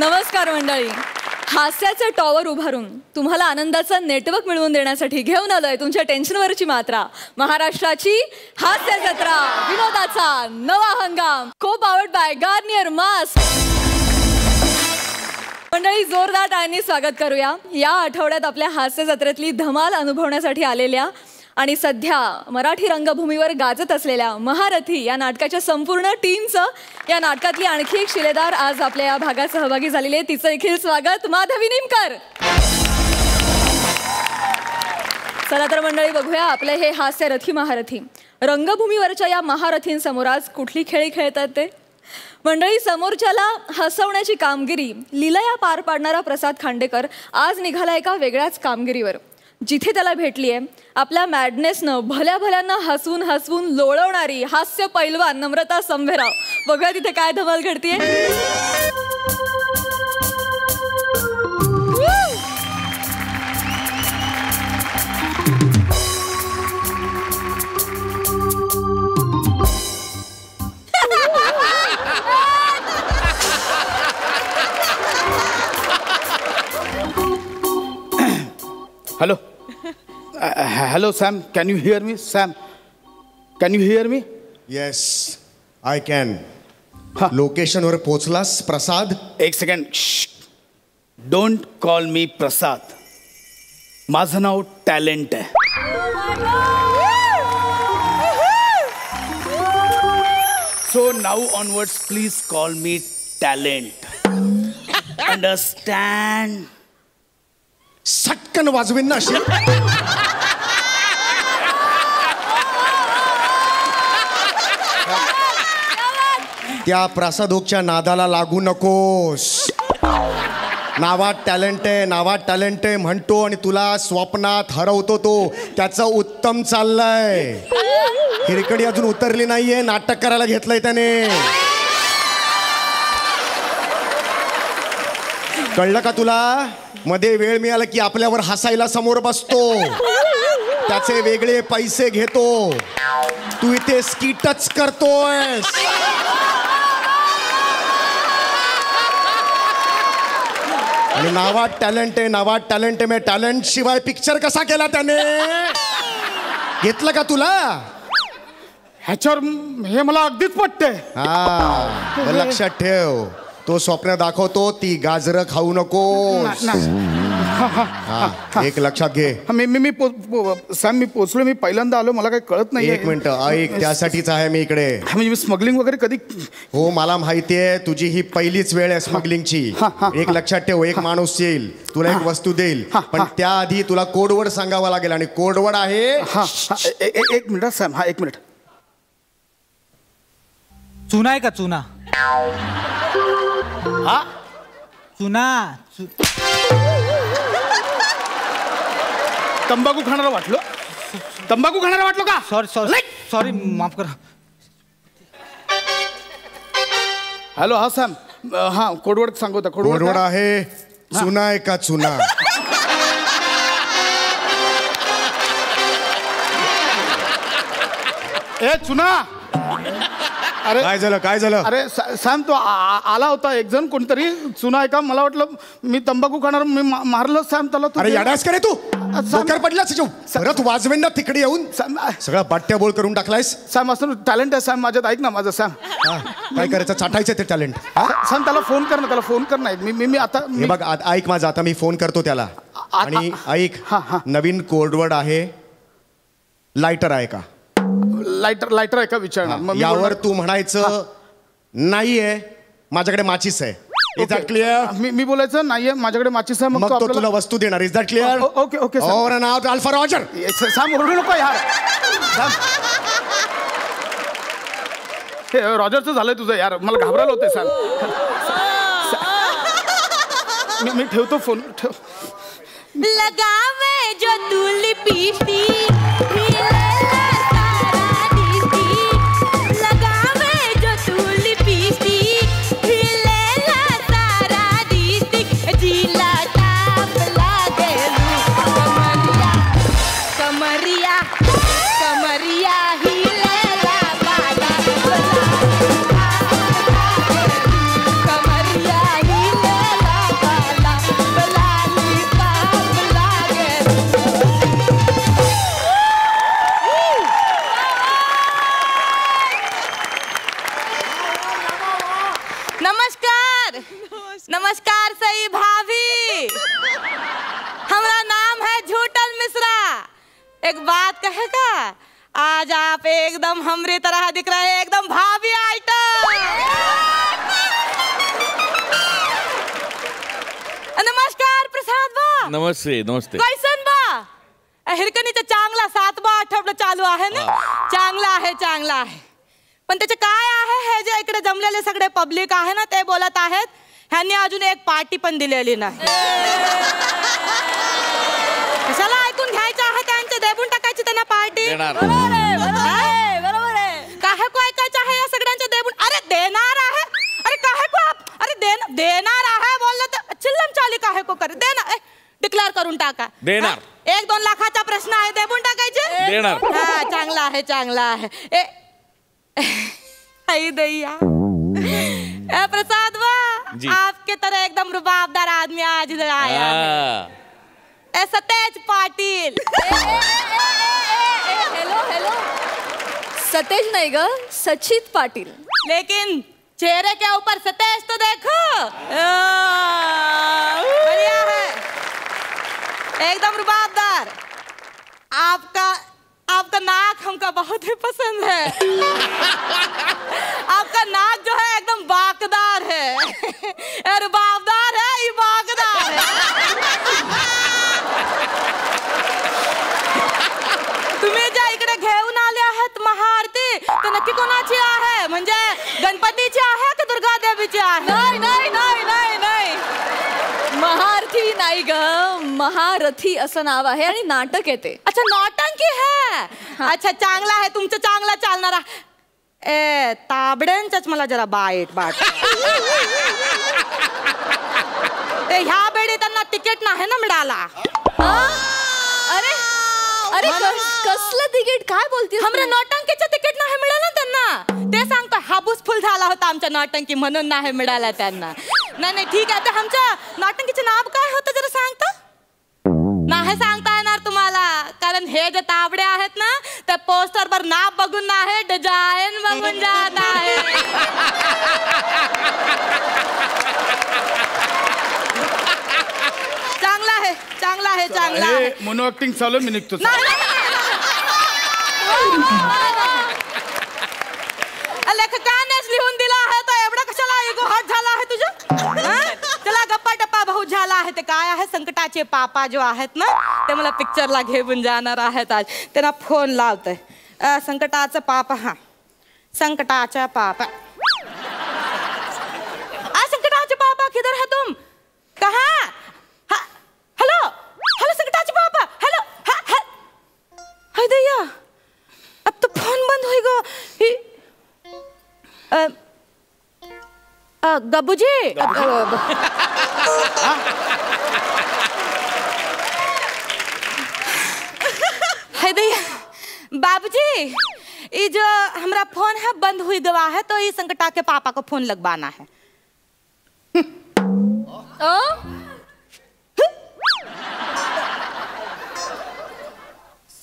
नमस्कार मंडळी. हास्याचे टॉवर उभारून तुम्हाला आनंदाचं नेटवर्क मिळवून देण्यासाठी घेऊन आलोय तुमच्या टेन्शनवरची मात्रा. महाराष्ट्राची हास्य जत्रा, विनोदाचा नवा हंगाम, को पावर्ड बाय गार्नियर मास्क. मंडळी, जोरदार टाळ्यांनी स्वागत करूया या आठवड्यात आपल्या हास्य जत्रेतली धमाल अनुभवण्यासाठी आलेल्या आणि सध्या मराठी रंगभूमीवर गाजत असलेल्या महारथी या नाटकाच्या संपूर्ण टीमचं. या नाटकातली आणखी एक शिलेदार आज आपल्या या भागात सहभागी झालेली आहे. तिचं देखील स्वागत, माधवी निमकर. चला तर मंडळी, बघूया आपले हे हास्यरथी महारथी रंगभूमीवरच्या या महारथींसमोर आज कुठली खेळी खेळतात ते. मंडळी, समोरच्याला हसवण्याची कामगिरी लीलया पार पाडणारा प्रसाद खांडेकर आज निघाला एका वेगळ्याच कामगिरीवर. जिथे त्याला भेटली आहे आपल्या मॅडनेसनं भल्या भल्यांना हसवून हसवून लोळवणारी हास्य पैलवान नम्रता संभेराव. बघा तिथे काय धमाल घडतीये. Hello hello Sam, can you hear me? Sam, can you hear me? Yes, I can. लोकेशनवर पोचलास प्रसाद? एक second. Don't call me Prasad, माझं नाव टॅलेंट आहे. So now onwards please call me talent. Understand? सटकन वाजवीन ना अशी. त्या प्रसादोकच्या नादाला लागू नकोस. नावात टॅलेंट आहे, नावात टॅलेंट आहे म्हणतो आणि तुला स्वप्नात हरवतो तो. त्याचं उत्तम चाललंय. हिरकडी अजून उतरली नाहीये, नाटक करायला घेतलंय त्याने. कळलं का तुला? मध्ये वेळ मिळाला की आपल्यावर हसायला समोर बसतो, त्याचे वेगळे पैसे घेतो. तू इथे स्किटच करतोय. आणि नावात टॅलेंट आहे, नावात टॅलेंट आहे. मी टॅलेंट शिवाय पिक्चर कसा केला त्याने? घेतलं का तुला? ह्याच्यावर हे मला अगदीच पटतंय. हा, लक्षात ठेव. तो स्वप्न दाखवतो, ती गाजरं खाऊ नको. एक लक्षात घे. सॅम, मी पोचलो. मी पहिल्यांदा आलो, मला काही कळत नाही. एक मिनिट ऐक, त्यासाठीच आहे मी इकडे. म्हणजे मी स्मगलिंग वगैरे कधी? हो, मला माहिती आहे. तुझी ही पहिलीच वेळ आहे स्मगलिंगची. एक लक्षात ठेव, एक माणूस येईल, तुला एक वस्तू देईल, पण त्याआधी तुला कोडवर्ड सांगावा लागेल. आणि कोडवर्ड आहे. एक मिनिट सॅम, हा एक मिनिट. चुना आहे का? चुना. हा, चुना. तंबाखू खाणारा वाटलो? तंबाखू खाणारा वाटलो का? सॉरी सॉरी सॉरी, माफ करा. हॅलो, हा सॅम. हा, कोडवर्ड सांगू. कोडवर्ड आहे चुना आहे का? चुना. ए चुना. अरे काय झालं? काय झालं? अरे सॅम, तो आला होता एक जण, कोणतरी. चुना आहे का? मला वाटलं मी तंबाखू खाणार, मी मारलं सॅम त्याला. अरे याडास करे तू. डोक्यावर पडलास परत वाजवेन ना तिकडे येऊन. सगळा बाट्या बोल करून टाकलायस. सॅम, असं टॅलेंट आहे सॅम माझ्यात. ऐक ना माझं सॅम. काय करायचं? चाटायचं ते टॅलेंट. सॅम, त्याला फोन कर ना, त्याला फोन कर ना. मी आता हे बघ, ऐक माझं. आता मी फोन करतो त्याला. आणि ऐक, नवीन कोडवर्ड आहे लायटर आहे का? लायटर आहे का विचारणार. यावर तू म्हणायचं नाहीये, माझ्याकडे माचीस आहे. Is that clear? मी बोलायचं नाहीये, माझ्याकडे माचीस आहे. मग तो तुला वस्तू देणार. Is that clear? Okay okay. Over and out, alpha Roger. Sam, ओरडू नको यार. हे रॉजरचं झालंय तुझं यार, मला घाबरायला होतंय सॅम. मी ठेवतो फोन. ठेव. लगावे जो तू लिपस्टिक नमस्कार सई भाभी, हमारा नाम है झूठल मिश्रा। एक बात कहेगा, आज आप एकदम हमरी तरह दिख रहे हैं, एकदम भाभी आइटम। नमस्कार प्रसाद बा। नमस्ते नमस्ते. कैसन बा? हिरकणीचा चांगला 7वा आठवडा चालू आहे ना. चांगला आहे पण त्याचे काय आहे, हे जे इकडे जमलेले सगळे पब्लिक आहे ना, ते बोलत आहेत ह्यांनी अजून एक पार्टी पण दिलेली नाही. कशाला ऐकून घ्यायचं आहे, त्यांचे देऊन टाकायची त्यांना पार्टी. बरोबर आहे. काहे को ऐकायचं आहे या सगळ्यांचे देऊन? अरे देणार आहे, अरे काहे को अरे देणार आहे बोललं तर चिल्लम चाली काहे को कर देणार. डिक्लेअर करून टाका. देणार. 1-2 लाखाचा प्रश्न आहे, देऊन टाकायचे. देणार. हा चांगला आहे. दैया प्रसाद जी. आपके तरह एकदम रुबाबदार आदमी आज इधर आया है. सतेज पाटिल. हेलो सतेज नहीं ग, सचित पाटिल. लेकिन चेहरे के ऊपर सतेज तो देखो. बढ़िया है, एकदम रुबाबदार. आपका नाक हमका बहुत ही पसंद है. आपका नाक जो है एकदम बाकदार है. रुबाबदार है, ये बाकदार है. तुम्ही ज्या इकडे घेऊन आले आहात महाआरती, तर नक्की कोणाची आहे? म्हणजे गणपतीची आहे की दुर्गा देवीची आहे? नाही महारथी नाही ग, महारथी असं नाव आहे आणि नाटक येते. अच्छा नौटंकी है. अच्छा चांगला आहे, तुमचं चांगला चालणारा. ताबड्यांचाच मला जरा बाट. ह्या वेळी त्यांना तिकीट नाही ना मिळाला. अरे कसलं तिकीट? काय बोलतीस? हमरा नौटंकीचं तिकीट नाही मिळालं त्यांना. ते सांगतो हाबूस फुल झाला होता आमच्या नौटंकी, म्हणून नाही मिळाला त्यांना. नाही ठीक आहे. तर आमच्या नौटंकीचं नाव काय होतं जरा सांगता? नाही सांगता येणार तुम्हाला, कारण हे जे ताबडे आहेत ना, त्या पोस्टरवर नाव बघून नाही, डिझाईन बघून जात आहे. चांगला आहे. मोनो ऍक्टिंग चालू, मी निघतो. लेखकानेच लिहून दिला आहे, तर एवढा कशाला इगो हट झाला आहे तुझं? चला गप्पा टप्पा बहुत झाला आहे. ते काय आहे, संकटाचे पापा जो आहेत ना, ते मला पिक्चरला घेऊन जाणार आहेत आज. त्यांना फोन लावतोय. संकटाचं पापा. हा संकटाचा पापा. संकटाचे पापा किधर है तुम? कहाँ? हेलो संकटाचे पापा. हेलो. हाय दैया, अब तो फोन बंद होएगा. गब्बूजी. हाय दैया बाबूजी, ये जो हमारा फोन है बंद हुई गवा है, तो ये संकटा के पापा को फोन लगवाना है.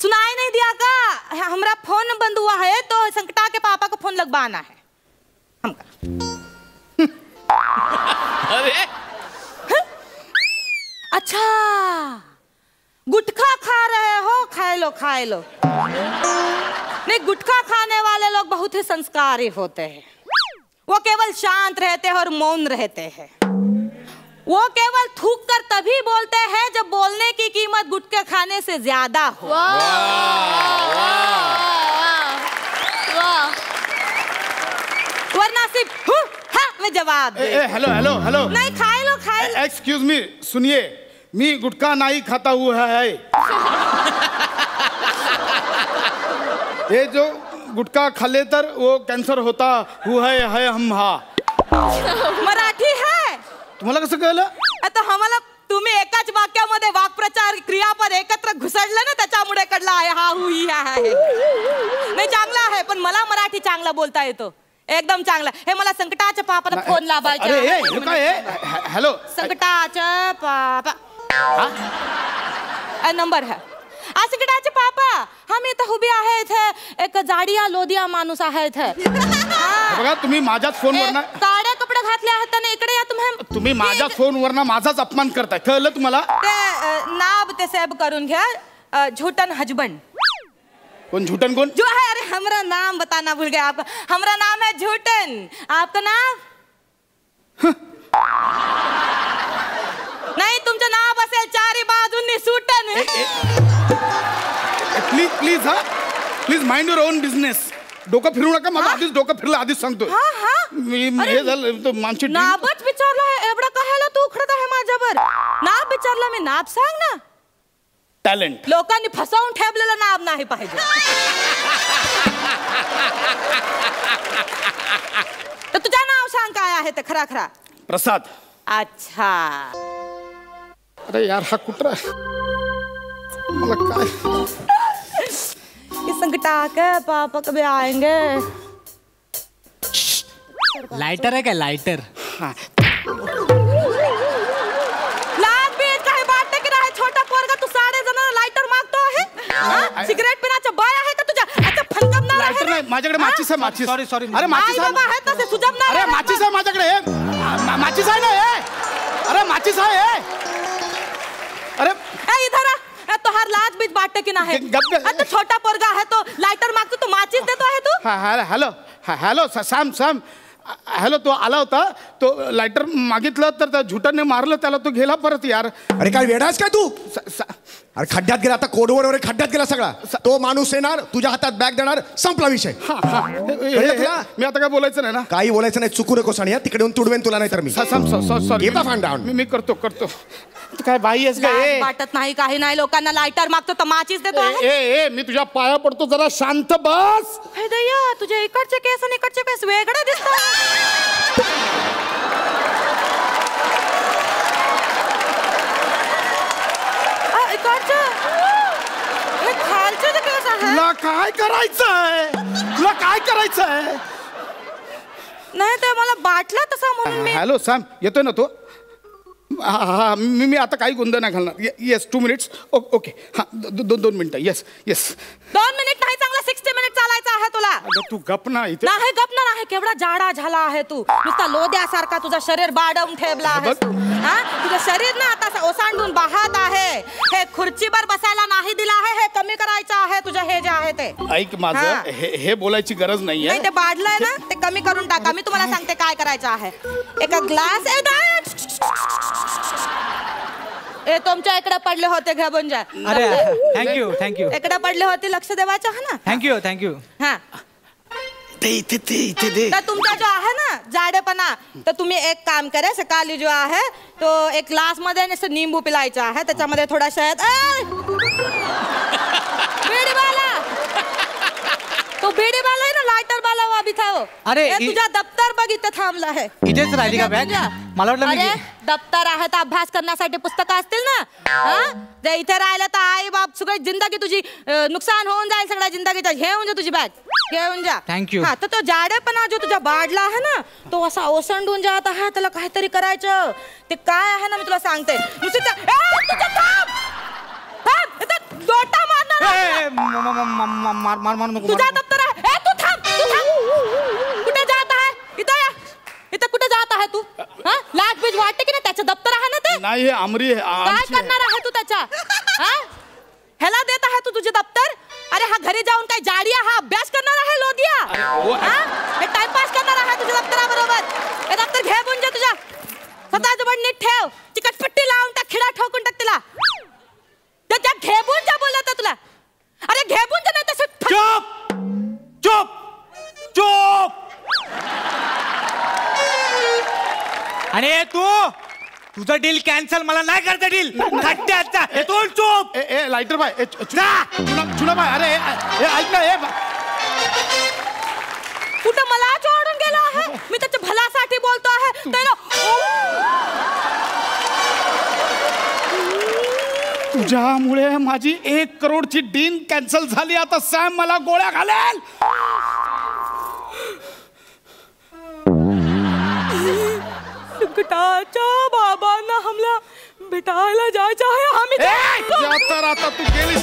सुनाई नहीं दिया का? हमारा फोन बंद हुआ है, तो संकटा के पापा को फोन लगवाना है हमका. अरे अच्छा गुटखा खा रहे हो? खाए लो. नहीं, गुटखा खाने वाले लोग बहुत ही संस्कारी होते हैं. वो केवल शांत रहते हैं और मौन रहते हैं. वो केवल थूक कर तभी बोलते हैं जब बोलने की कीमत गुटखा खाने से ज्यादा हो. वरना सिर्फ हाँ में जवाब दे. हेलो. नहीं, खाए लो. एक्सक्यूज मी, सुनिए, मी गुटखा नहीं खाता हुआ है. ये जो गुटखा खाले तर वो कैंसर होता हुआ है हम. हा मराठी है. तुम्हाला कसं कळलं? आता आम्हाला तुम्ही एकाच वाक्यामध्ये वाक्प्रचार क्रियापद एकत्र घुसडलं ना, त्याच्यामुळे कडला आहे. हा हुई आहे. नाही चांगला आहे, पण मला मराठी चांगला बोलता येतो. एकदम चांगला. हे मला संकटाच्या पापाला फोन लावायचा. हॅलो संकटाच्या पापा नंबर है. संकटाचे पापा, हम इथं उभी आहे. इथे एक जाडिया लोदिया माणूस आहे इथे. बघा, तुम्ही माझ्याच फोनवर ना काळे कपडे घातले आहेत त्याने इकडे या तुम्ही माझ्या फोनवरनं माझाच अपमान करताय, कळलं तुम्हाला? ते नाम ते सेव करून घ्या, झूठन हजबंड. कौन झूठन कौन? जो है, अरे हमारा नाम बताना भूल गया आपका. हमारा नाम है झूठन. आपका नाम? नाही, तुमचं नाव असेल चारी बाजूंनी सुटन. प्लीज प्लीज हा please mind your on business. डोकं फिरू नका, माझं आधीच डोकं फिरलं, आधीच सांगतो. मी हे झालं तो माणशी नाबच विचारला आहे, एवढा कशाला तू उखडत आहे माझ्यावर? नाब विचारला मी, नाब सांग ना. टॅलेंट. लोकांनी फसवून ठेवलेलं नाब नाही पाहिजे. तर तुझं नाव सांग काय आहे ते खरा खरा. प्रसाद. अच्छा. अरे यार हा कुत्रा मला काय संकटा के पापा कभी आएंगे. लाइटर आहे काय लाइटर? लाज बीज काही वाटतं की नाही? छोटा पोरगा तू 6 जणांना लाइटर मागतो आहे. सिगरेट पिण्याचं बळ आहे का तुझ्या? अच्छा फनकमणार आहे. लायटर नाही माझ्याकडे, माचीस आहे, माचीस. Sorry sorry. अरे माचीस बाबा आहेत ना ते सुजमणार. अरे माचीस आहे माझ्याकडे, माचीस आहे ना हे. अरे माचीस आहे. अरे इधर आ. तोहार लाज बीज वाटतं की नाही? तो छोटा पोरगा आहे, तो लाइटर मागतो, तो माचीस देतो आहे तू. Hello hello Sam Sam hello. तो आला होता, तो लायटर मागितलं तर त्या झुटाने मारलं त्याला, तो गेला परत. यार अरे काय वेडास काय तू? अरे खड्ड्यात गेला, आता कोडवर वगैरे खड्ड्यात गेला सगळा. तो माणूस येणार, तुझ्या हातात बॅग देणार, संपला विषय. मी आता काय बोलायचं नाही ना? काही बोलायचं नाही, चुकू नकोस. आणि तिकडे येऊन तुडवेन तुला, नाही तर मी सॉरी. मी करतो काय बाई आहेस का? वाटत नाही काही नाही. लोकांना लाइटर मागतो तर माचीस देतो आहे. ए मी तुझ्या पाया पडतो, जरा शांत बस. हे दया, तुझे इकडचे केस आणि इकडचे केस वेगळे दिसतात. इकडचे हे खालचे जे केस आहे. तुला काय करायचंय? तुला काय करायचंय? नाही ते मला बाटला तसा म्हणून मी. हॅलो सॅम, येतोय ना तो? हा मी आता काही गोंधळ नाही घालणार. Yes 2 minutes. ओके हां 2 मिनिटं. येस 2 मिनिट नाही, चांगला 60 मिनिट चालायचं आहे तुला. तू गप ना इथे. नाही गपणार आहे. केवढा जाडा झाला आहे तू, नुसता लोद्यासारखा तुझं शरीर बाडवून ठेवला आहे. तुझं शरीर ना आता ओसांडून वाहत आहे. हे खुर्चीवर बसायला नाही दिला आहे, हे कमी करायचं आहे तुझं. हे जे आहे ते ऐक माझं, हे बोलायची गरज नाहीये. नाही ते बाडलंय ना, ते कमी करून टाका. मी तुम्हाला सांगते काय करायचं आहे. एका ग्लास तुमच्या इकडे पडले होते, घेऊन जा. अरे थँक्यू थँक्यू. इकडे पडले होते, लक्ष देवायचं आहे ना. Thank you thank you. हा ते इथे दे. तर तुमचा जो आहे ना जाडेपणा, तर तुम्ही एक काम करा. सकाळी जो आहे तो एक ग्लास मध्ये निंबू पिलायचा आहे, त्याच्यामध्ये थोडा शहद. तो बेडी वाला आहे ना, लाइटर वाला वो अभी था वो. अरे तुझा दप्तर बघ इथे थांबला आहे. इथेच राहिली का बॅग? मला वाटलं अरे दप्तर आहे तर अभ्यास करण्यासाठी पुस्तकं असतील ना. जे इथे राहिलं तर आई बाप सगळी जिंदगी तुझी नुकसान होऊन जाईल सगळ्या जिंदगीचा. घेऊन जा तुझी बॅग, घेऊन जा. थँक्यू. हा तर तो जाडेपणा जो तुझा बाडला आहे ना, तो असा ओसंडून जात आहे. त्याला काहीतरी करायचं. ते काय आहे ना मी तुला सांगते. दोटा मारणार तुझा दप्तर आहे. तू थांब. कुठे जात आहे? इथं कुठे जात आहे तू? लाज बीज वाटते की नाही? त्याचं दप्तर आहे ना ते. नाही हे आमरी काय करणार आहे तू त्याच्या? ह्याला देत आहे तू तुझे दप्तर? अरे हा घरी जाऊन काय जाडिया हा अभ्यास करणार आहे लोदिया? हे टाइमपास करणार आहे तुझ्या दप्तराबरोबर. हे दप्तर घे गुंज तुझ्या स्वतःजवळ नीट ठेव. चिकटपट्टी लावून टाक, खिडा ठोकून टाक तिला. त्या घेबून जा बोलत तुला. अरे घेबून जा नाही तसं. चुप चुप चुप. आणि तुझं डील कॅन्सल. मला नाही करता डील. खट्ट्याचा हे तू चुप. लाइटर बाय चुना बाय. अरे ऐक ना, कुठं मला चोडून गेला आहे? मी त्याच्या भल्यासाठी बोलतो आहे. तुझ्यामुळे माझी 1 करोडची डील कॅन्सल झाली. आता सॅम मला गोळ्या घालेल. संकटाच्या बाबांना हमला भेटायला जायचं आहे. आम्ही आता तू गेलीस.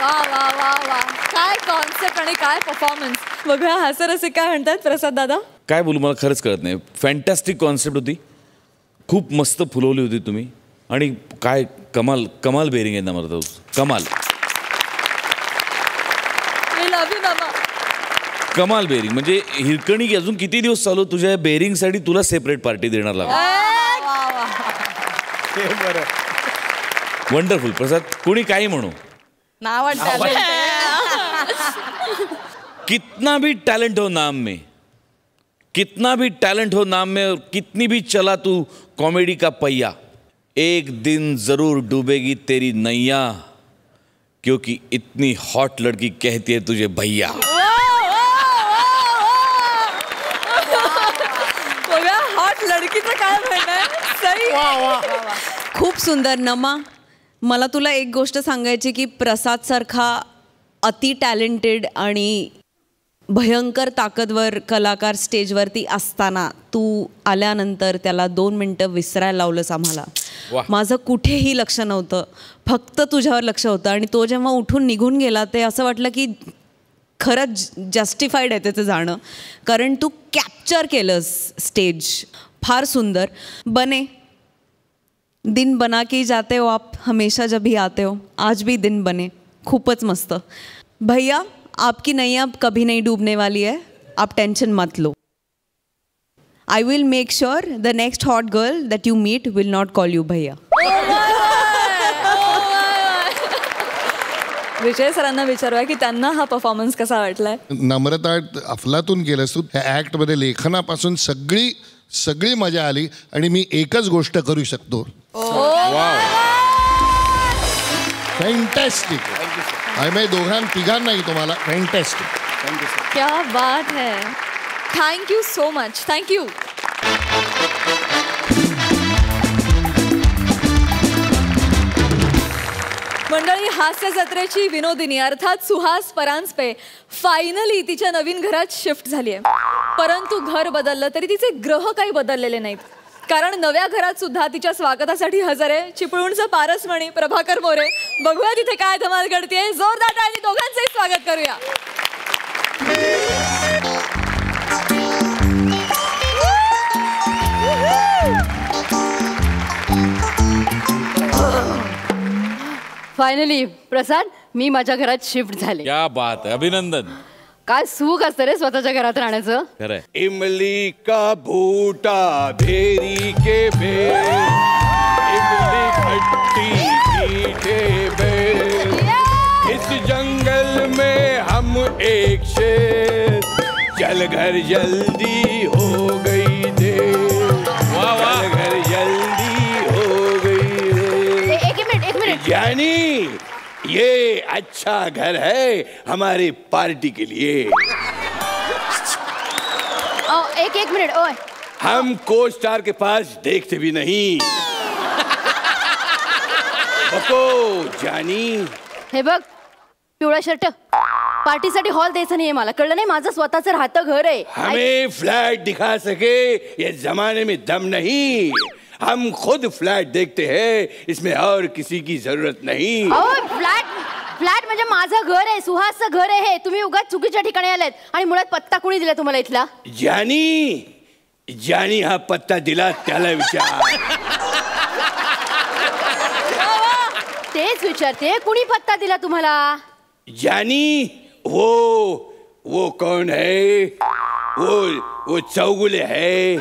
वा कॉन्सेप्ट आणि काय परफॉर्मन्स. बघूया हास्यरसिक काय म्हणतात प्रसाद दादा. काय बोलू मला खरंच कळत नाही. फॅन्टॅस्टिक कॉन्सेप्ट होती, खूप मस्त फुलवली होती तुम्ही आणि काय कमाल कमाल बेरिंग आहे ना मला कमाल. कमाल बेरिंग म्हणजे हिरकणी अजून किती दिवस चालू. तुझ्या बेरिंगसाठी तुला सेपरेट पार्टी देणार लागला. वंडरफुल प्रसाद. कोणी काही म्हणू नाव कितना भी टैलेंट हो नाम में, कितना भी टैलेंट हो नाम में और कितनी भी चला तू कॉमेडी का पहिया, एक दिन जरूर डूबेगी तेरी नैया क्योंकि इतनी हॉट लड़की कहती है तुझे भैया. हॉट लडकीचं काय म्हणणं. खूप सुंदर. नमा, मला तुला एक गोष्ट सांगायची की प्रसाद सारखा अति टॅलेंटेड आणि भयंकर ताकदवर कलाकार स्टेजवरती असताना तू आल्यानंतर त्याला 2 मिनटं विसरायला लावलंस आम्हाला. माझं कुठेही लक्ष नव्हतं, फक्त तुझ्यावर लक्ष होतं. आणि तो जेव्हा उठून निघून गेला ते असं वाटलं की खरंच जस्टिफाईड आहे त्याचं जाणं, कारण तू कॅप्चर केलंस स्टेज. फार सुंदर. बने दिन बना के जाते हो आप हमेशा जब भी आते हो, आज भी दिन बने. खूपच मस्त. भैया आपकी नैया कभी नहीं डूबने वाली है, आप टेंशन मत लो. I will make sure the next hot girl that you meet will not call you भैया. विजय सरांना विचारूया की त्यांना हा परफॉर्मन्स कसा वाटलाय. नम्रता अफलातून केलंस तू. ह्या ॲक्टमध्ये लेखनापासून सगळी मजा आली. आणि मी एकच गोष्ट करू शकतो. फॅन्टॅस्टिक. आम्ही तिघांनाही तुम्हाला फॅन्टॅस्टिक. क्या बात है. Thank you so much. थँक्यू. मंडळी, हास्य जत्रेची विनोदिनी अर्थात सुहास परांजपे फायनली तिच्या नवीन घरात शिफ्ट झाली आहे. परंतु घर बदललं तरी तिचे ग्रह काही बदललेले नाहीत, कारण नव्या घरात सुद्धा तिच्या स्वागतासाठी हजर आहे चिपळूणचं पारसमणी प्रभाकर मोरे. बघूया तिथे काय धमाल घडतेय. जोरदार टाळी दोघांचंही स्वागत करूया. फायनली प्रसाद, मी माझ्या घरात शिफ्ट झाले. क्या बात आहे. अभिनंदन. काय सुख असतं रे स्वतःच्या घरात राहण्याचं. खरंय. इमली का बूटा भेरी के बेर, इमली खट्टी मीठे बेर, इस जंगल में हम एक शेर, चल घर जल्दी हो गई देर. वाह वाह. घर जल्दी हो गई देर. एक मिनट यानी ये अच्छा घर है हमारी पार्टी के लिए. एक मिनट. ओए, हम को स्टार के पास देखते भी नहीं. बको जानी. हे बघ पिवळा शर्ट, पार्टीसाठी हॉल द्यायचा नाहीये मला, कळलं नाही. माझं स्वतःचं राहतं घर आहे. हमें फ्लैट दिखा सके ये जमाने में दम नहीं. हम खुद फ्लैट देखते हैं, इसमें और किसी की जरूरत नहीं. फ्लॅट म्हणजे माझं घर आहे, सुहासचं घर आहे हे. तुम्ही उगाच चुकीच्या ठिकाणी आलेत. आणि मुळात पत्ता कोणी दिला तुम्हाला इथला. जानी हा पत्ता दिला त्याला विचार. तेच विचारते, कुणी पत्ता दिला तुम्हाला. जानी वो कौन है. वो चौगुले है.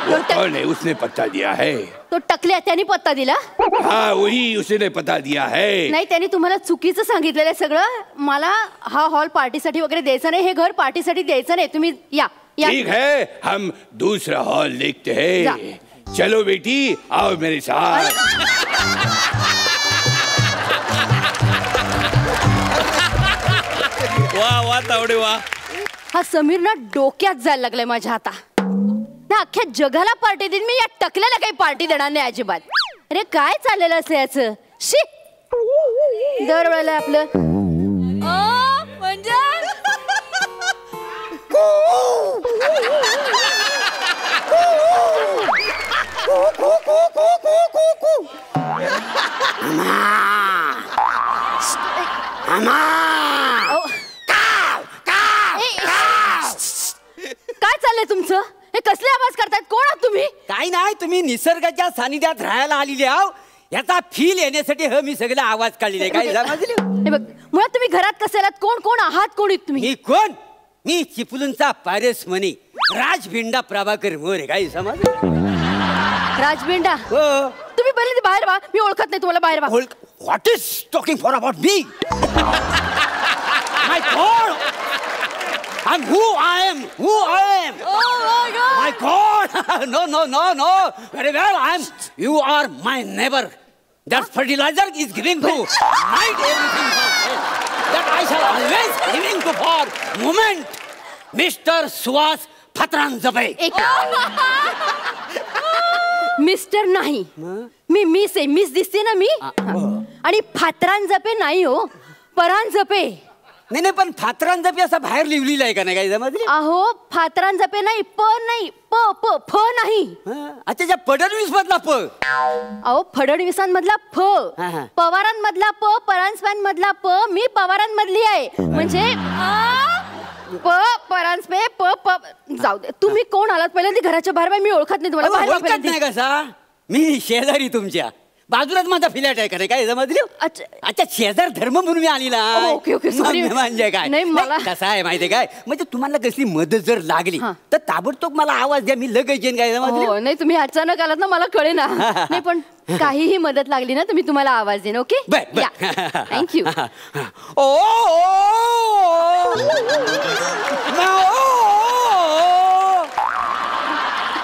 वो कौन है, उसने पत्ता दिया है. तो टकल्या त्याने पत्ता दिला. हाँ वही उसने पत्ता दिया है. नाही, त्यांनी तुम्हाला चुकीचं सांगितलेलं आहे सगळं. मला हा हॉल पार्टीसाठी वगैरे द्यायचा नाही, हे घर पार्टीसाठी द्यायचं नाही. तुम्ही या. ठीक है, हम दूसरा हॉल देखते हैं. चलो बेटी आओ मेरे साथ. वा वा तावडे वा. हा समीर ना डोक्यात जायला लागलाय माझ्या आता. ना अख्ख्या जगाला पार्टी देईन मी, या टकल्याला काही पार्टी देणार नाही अजिबात. अरे काय चाललेलं असं याचं. शी दरवेळेला आपलं म्हणजे तुमचं? हे कसले आवाज करतायत? कोण आहात तुम्ही? काय नाही, तुम्ही निसर्गाच्या सानिध्यात राहायला आलेले आहो याचा फील येण्यासाठी मी सगळे आवाज काढलेले. काय समजले? हे बघ, मुळात तुम्ही घरात कसे आलात? कोण आहात? कोण आहेत तुम्ही? मी कोण? मी चिपळूणचा पारस म्हणे राजभिंडा प्रभाकर मोरे. काय समजलं? राजबिंडा? हो. तुम्ही पहिले बाहेर व्हा, मी ओळखत नाही तुम्हाला. बाहेर व्हा. What is talking for about me? My God, I'm who I am. Oh my God. My God. No. Very well. You are my neighbor. That fertilizer is giving to night everything that I shall always giving to for moment. Mr. Suhas Phatranjabe. Mister नाही, मी miss आहे. Miss दिसते ना मी. आणि फात्रांजपे नाही हो, परांजपे. नाही पण फात्रांजपे असं बाहेर लिहिलेलं आहे का नाही? काय समजले? अहो फात्रांजपे नाही, प नाही, फ नाही. अच्छा, त्या फडणवीस मधला प. अहो फडणवीसांमधला फ, पवारांमधला प, परांजप्यांमधला प. मी पवारांमधली आहे. म्हणजे प परांजपे प. जाऊ दे. तुम्ही कोण आलात? पहिल्यांदा घराच्या बाहेर. मी ओळखत नाही तुम्हाला. ओळखत नाही कसा? मी शेजारी तुमच्या बाजूलाच माझा फ्लॅट आहे. खरे काय समजले? अच्छा, शेजार धर्म म्हणून मी आलेला. ओके म्हणजे काय नाही, मला कसं आहे माहितीये काय, म्हणजे तुम्हाला कसली मदत जर लागली तर ताबडतोब मला आवाज द्या, मी लगेच येईन. काय समजले? नाही, तुम्ही अचानक आलात ना, मला कळे ना. नाही पण काहीही मदत लागली ना तुम्ही तुम्हाला आवाज देईन. Okay, thank you.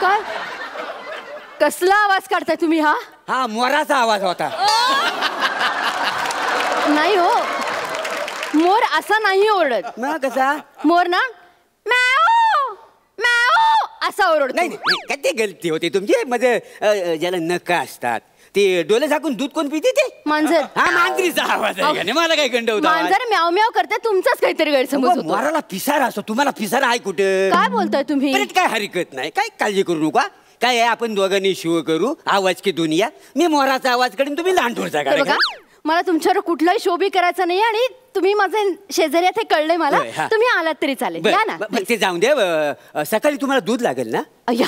काय कसला आवाज काढताय तुम्ही? हा मोराचा आवाज होता. नाही हो, मोर असा नाही ओरडत. ना कसा? मोर ना मॅओ मॅओ असा ओरडतो. नाही काय ते गलती होती तुमची. म्हणजे ज्याला नका असतात ते डोळे झाकून दूध कोण पिते? ते मांजर. हा, मांजरीचा आवाज आहे का? मला काय गंड होता? मांजर म्याव म्याव करते. तुमचाच काहीतरी गैरसमज होतो. मोराला पिसारा असतो, तुम्हाला पिसारा आहे कुठं? काय बोलताय तुम्ही? काय हरकत नाही, काय काळजी करू नका. काय आहे, आपण दोघांनी शिव करू आवाज की दुनिया. मी मोराचा आवाज करीन, तुम्ही लांडोरचा करा. मला तुमच्यावर कुठलाही शो बी करायचा नाही. आणि तुम्ही माझे शेजारी हे कळलंय मला. तुम्ही आलात तरी चालेल. या ना. ते जाऊन दे. सकाळी तुम्हाला दूध लागेल ना? अय्या,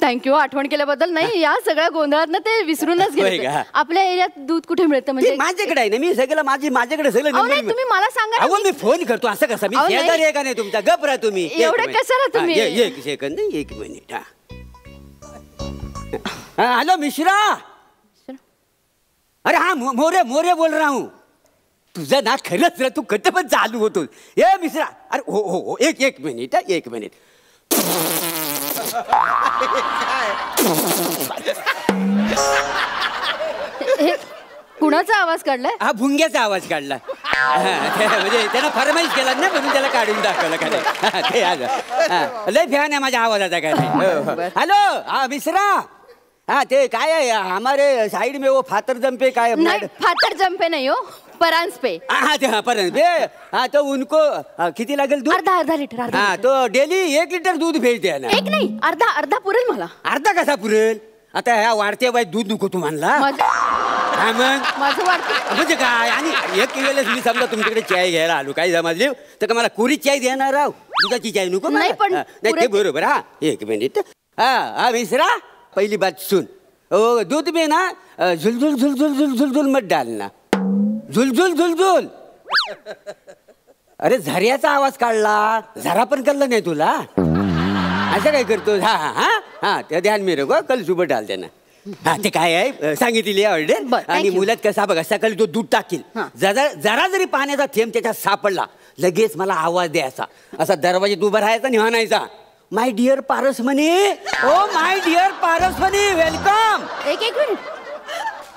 थँक्यू आठवण केल्याबद्दल. नाही, या सगळ्या गोंधळात ना ते विसरूनच गेले. आपल्या एरियात दूध कुठे मिळतं? म्हणजे माझ्याकडे आहे ना, मी सगळं माझ्याकडे सगळं. तुम्ही मला सांगा. मी फोन करतो. असं कसं? मी शेजारी आहे का नाही तुमचा? गप्रा तुम्ही. एवढं कशाला तुम्ही? एक सेकंद, 1 मिनिट. हॅलो मिश्रा. अरे हा, मोरे बोल रहा हूँ. तुझं ना खरंच तू कट पण चालू होतो. ए मिश्रा. अरे हो, एक मिनिट. 1 मिनिट. कुणाचा आवाज काढलाय? हा, भुंग्याचा आवाज काढला. म्हणजे त्याला फरमाईश केला ना, म्हणून त्याला काढून दाखवलं. काय लय फॅन आहे माझ्या आवाजाचा. काय? हॅलो, हा मिश्रा. हाँ ते काय है हमारे साइड में वो फातर जंपे काय? नहीं फातर जंपे नहीं हो, परांज पे. हाँ ते हाँ परांज पे. हाँ तो उनको किती लागेल दूध? अर्धा लीटर. हाँ तो डेली 1 लिटर दूध भेजते है ना? एक नहीं अर्धा पुरेल मला. अर्धा कसा पुरेल? आता ह्या वाढते बाई दूध नको तू म्हणला. हा मग माझं वाटतं म्हणजे काय? आणि एक वेळेस मी समजा तुमच्याकडे चाय घ्यायला आलो, काय समजले तर का मला कोरी चाय देणार राव? दुधाची चाय नको? नाही पण नाही ते बरोबर. हा 1 मिनिट. हा मिश्रा, पहली बात सुन. ओ दूध में ना झुलझुल झुलझुल झुलझुल मत डालना. झुलझुल झुलझुल. अरे झऱ्याचा आवाज काढला, झरा पण कळलं नाही तुला? असं काय करतो? हा हा हा हा ते ध्यान में रखो, कल सुबह डाल देना. हा ते काय आहे सांगितली ऑर्डर. आणि मुलात कसा बघा, सकाळी तो दूध टाकील, जरा जरी पाण्याचा थेंब त्याच्यात सापडला लगेच मला आवाज द्यायचा. असा दरवाजात उभा राहायचा आणि म्हणायचा, my dear Parasmani. Oh my dear Parasmani, welcome. एक मिनिट,